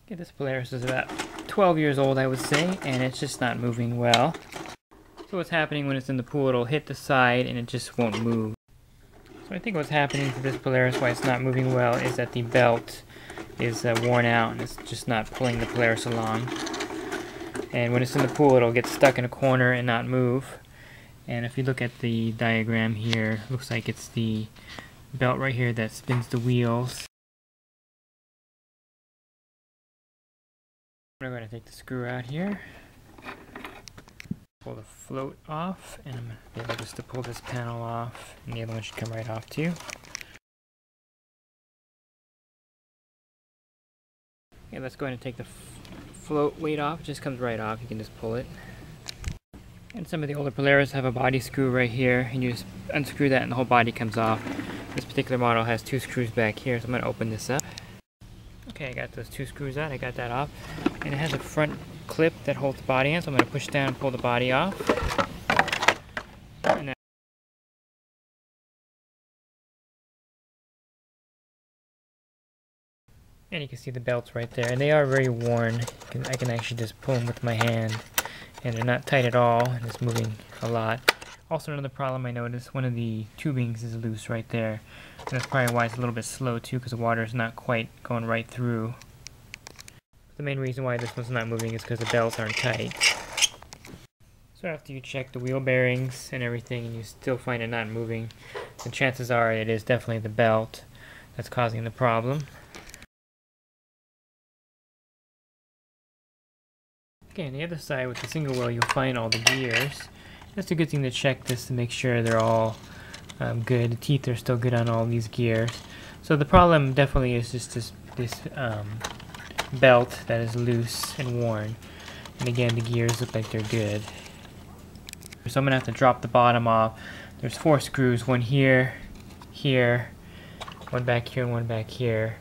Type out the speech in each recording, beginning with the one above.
Okay, this Polaris is about 12 years old, I would say, and it's just not moving well. So what's happening when it's in the pool, it'll hit the side and it just won't move. So I think what's happening to this Polaris, why it's not moving well, is that the belt is worn out and it's just not pulling the Polaris along. And when it's in the pool, it'll get stuck in a corner and not move. And if you look at the diagram here, it looks like it's the belt right here that spins the wheels. I'm going to take the screw out here, pull the float off, and I'm going to be able just to pull this panel off, and the other one should come right off too. Okay, let's go ahead and take the float weight off. It just comes right off, you can just pull it. And some of the older Polaris have a body screw right here, and you just unscrew that and the whole body comes off. This particular model has 2 screws back here, so I'm going to open this up. Okay, I got those 2 screws out, I got that off. And it has a front clip that holds the body in, so I'm going to push down and pull the body off. And you can see the belts right there, and they are very worn. I can actually just pull them with my hand, and they're not tight at all, and it's moving a lot. Also, another problem I noticed, one of the tubings is loose right there. And that's probably why it's a little bit slow too, because the water is not quite going right through. The main reason why this one's not moving is because the belts aren't tight. So after you check the wheel bearings and everything and you still find it not moving, the chances are it is definitely the belt that's causing the problem. Okay, on the other side with the single wheel you'll find all the gears. That's a good thing to check this to make sure they're all good. The teeth are still good on all these gears. So the problem definitely is just this belt that is loose and worn. And again, the gears look like they're good. So I'm going to have to drop the bottom off. There's 4 screws, one here, here, one back here, and one back here.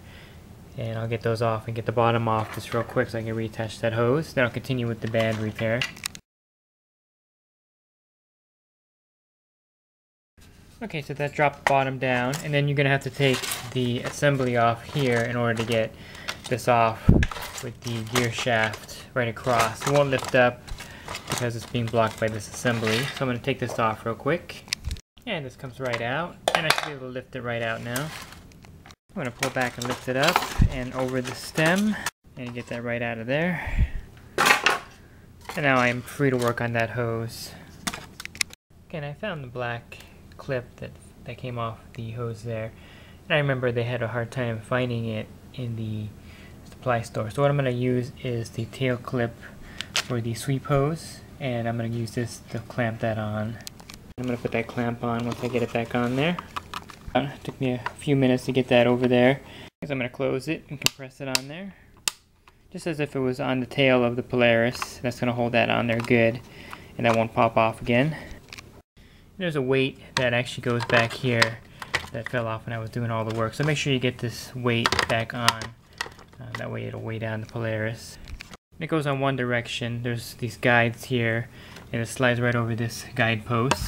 And I'll get those off and get the bottom off just real quick so I can reattach that hose. Then I'll continue with the band repair. Okay, so that dropped the bottom down, and then you're going to have to take the assembly off here in order to get this off with the gear shaft right across. It won't lift up because it's being blocked by this assembly. So I'm going to take this off real quick. And this comes right out, and I should be able to lift it right out now. I'm going to pull back and lift it up and over the stem and get that right out of there. And now I'm free to work on that hose. Okay, and I found the black clip that came off the hose there, and I remember they had a hard time finding it in the supply store. So what I'm going to use is the tail clip for the sweep hose, and I'm going to use this to clamp that on. I'm going to put that clamp on once I get it back on there. It took me a few minutes to get that over there. So I'm going to close it and compress it on there, just as if it was on the tail of the Polaris. That's going to hold that on there good, and that won't pop off again. There's a weight that actually goes back here that fell off when I was doing all the work. So make sure you get this weight back on. That way it'll weigh down the Polaris. It goes on one direction. There's these guides here, and it slides right over this guide post.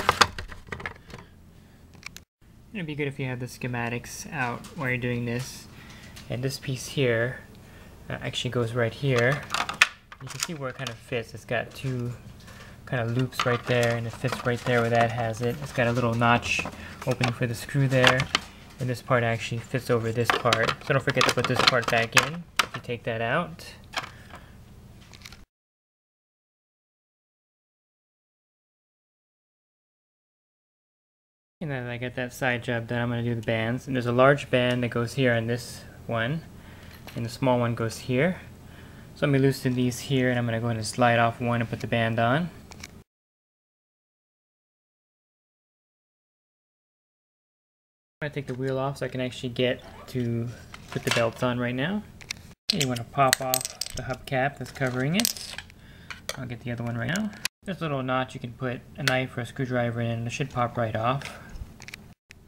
It'd be good if you have the schematics out while you're doing this. And this piece here actually goes right here. You can see where it kind of fits. It's got 2 kind of loops right there, and it fits right there where that has it. It's got a little notch opening for the screw there, and this part actually fits over this part. So don't forget to put this part back in if you take that out. And then I got that side job done, I'm going to do the bands. And there's a large band that goes here on this one, and the small one goes here. So let me loosen these here, and I'm going to go ahead and slide off one and put the band on. I'm going to take the wheel off so I can actually get to put the belts on right now. And you want to pop off the hubcap that's covering it. I'll get the other one right now. There's a little notch you can put a knife or a screwdriver in, and it should pop right off.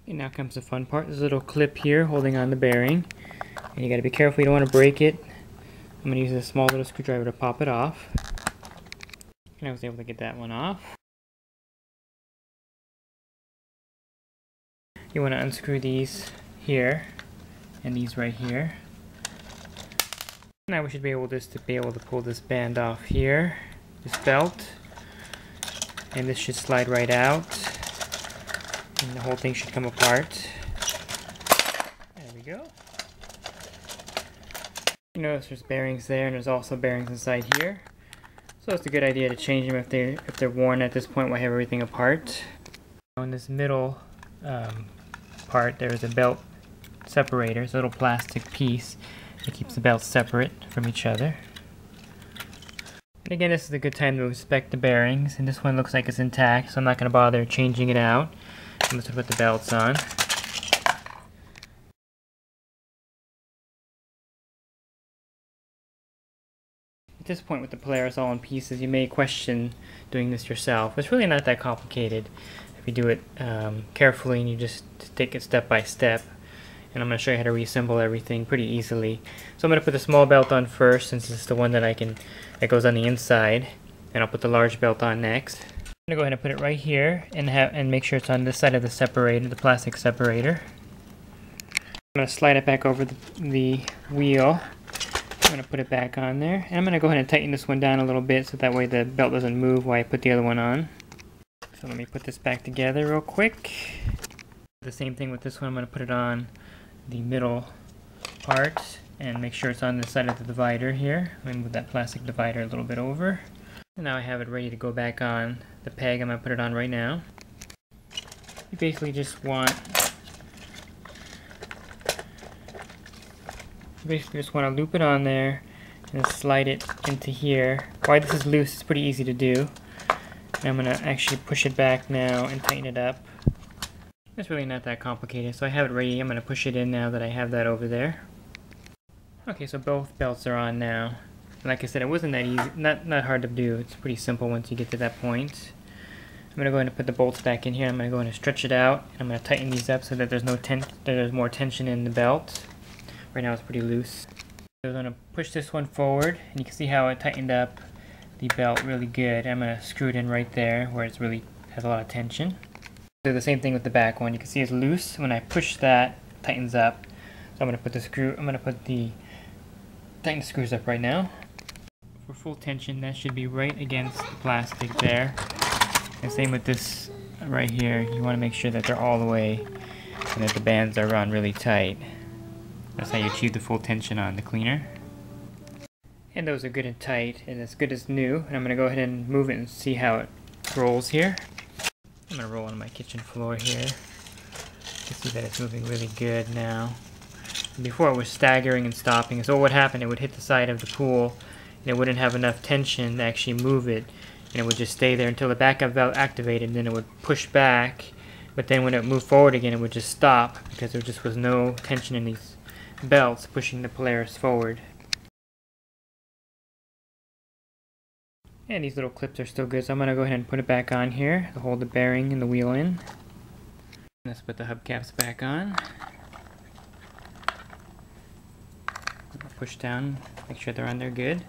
And now comes the fun part. There's a little clip here holding on the bearing, and you got to be careful, you don't want to break it. I'm going to use a small little screwdriver to pop it off. And I was able to get that one off. You want to unscrew these here and these right here. Now we should be able to pull this band off here, this belt, and this should slide right out, and the whole thing should come apart. There we go. You notice there's bearings there, and there's also bearings inside here. So it's a good idea to change them if they're worn at this point while I have everything apart. In this middle part, there's a belt separator, it's a little plastic piece that keeps the belts separate from each other. And again, this is a good time to inspect the bearings, and this one looks like it's intact, so I'm not going to bother changing it out. I'm just going to put the belts on. At this point with the Polaris all in pieces, you may question doing this yourself. It's really not that complicated if you do it carefully and you just take it step by step. And I'm going to show you how to reassemble everything pretty easily. So I'm going to put the small belt on first, since it's the one that that goes on the inside, and I'll put the large belt on next. I'm going to go ahead and put it right here and make sure it's on this side of the separator, the plastic separator. I'm going to slide it back over the wheel. I'm going to put it back on there, and I'm going to go ahead and tighten this one down a little bit so that way the belt doesn't move while I put the other one on. So let me put this back together real quick. The same thing with this one. I'm going to put it on the middle part and make sure it's on the side of the divider here. I'm going to move that plastic divider a little bit over. And now I have it ready to go back on the peg. I'm going to put it on right now. You basically just want to loop it on there and slide it into here. While this is loose, it's pretty easy to do. And I'm going to actually push it back now and tighten it up. It's really not that complicated, so I have it ready. I'm going to push it in now that I have that over there. Okay, so both belts are on now. Like I said, it wasn't that easy, not hard to do. It's pretty simple once you get to that point. I'm going to go ahead and put the bolts back in here. I'm going to go ahead and stretch it out. I'm going to tighten these up so that there's more tension in the belt. Right now it's pretty loose. So I'm going to push this one forward, and you can see how it tightened up the belt really good. I'm going to screw it in right there where it's really has a lot of tension. Do the same thing with the back one. You can see it's loose. When I push that, it tightens up. So I'm going to put the tighten screws up right now. For full tension, that should be right against the plastic there. And same with this right here. You want to make sure that they're all the way and that the bands are on really tight. That's how you achieve the full tension on the cleaner. And those are good and tight and as good as new. And I'm going to go ahead and move it and see how it rolls here. I'm going to roll on my kitchen floor here. You can see that it's moving really good now. Before it was staggering and stopping, so what would happen, it would hit the side of the pool and it wouldn't have enough tension to actually move it, and it would just stay there until the backup valve activated, and then it would push back, but then when it moved forward again it would just stop because there just was no tension in these belts pushing the Polaris forward. And these little clips are still good, so I'm going to go ahead and put it back on here to hold the bearing and the wheel in. Let's put the hubcaps back on. Push down, make sure they're on there good.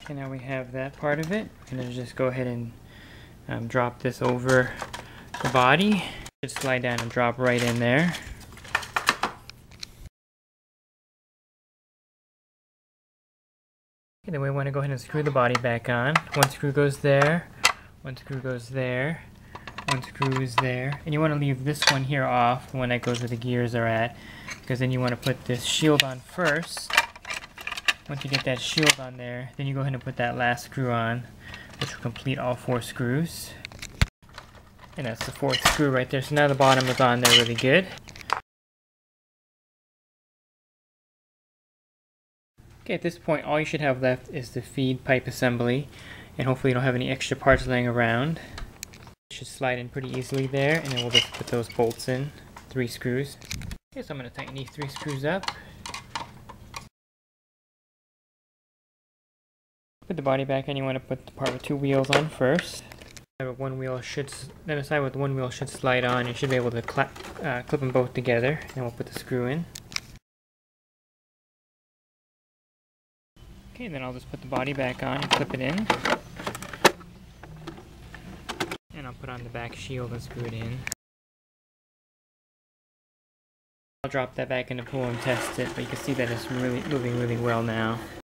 Okay, now we have that part of it. I'm going to just go ahead and drop this over the body. Just slide down and drop right in there. Okay, then we want to go ahead and screw the body back on. One screw goes there, one screw goes there, one screw is there. And you want to leave this one here off, the one that goes where the gears are at, because then you want to put this shield on first. Once you get that shield on there, then you go ahead and put that last screw on, which will complete all 4 screws. And that's the 4th screw right there. So now the bottom is on there really good. Okay, at this point all you should have left is the feed pipe assembly, and hopefully you don't have any extra parts laying around. It should slide in pretty easily there, and then we'll just put those bolts in, 3 screws. Okay, so I'm going to tighten these 3 screws up. Put the body back in. You want to put the part with 2 wheels on first. The side with one wheel should slide on. You should be able to clip them both together. And we'll put the screw in. Okay, then I'll just put the body back on and clip it in. And I'll put on the back shield and screw it in. I'll drop that back in the pool and test it, but you can see that it's really moving really well now.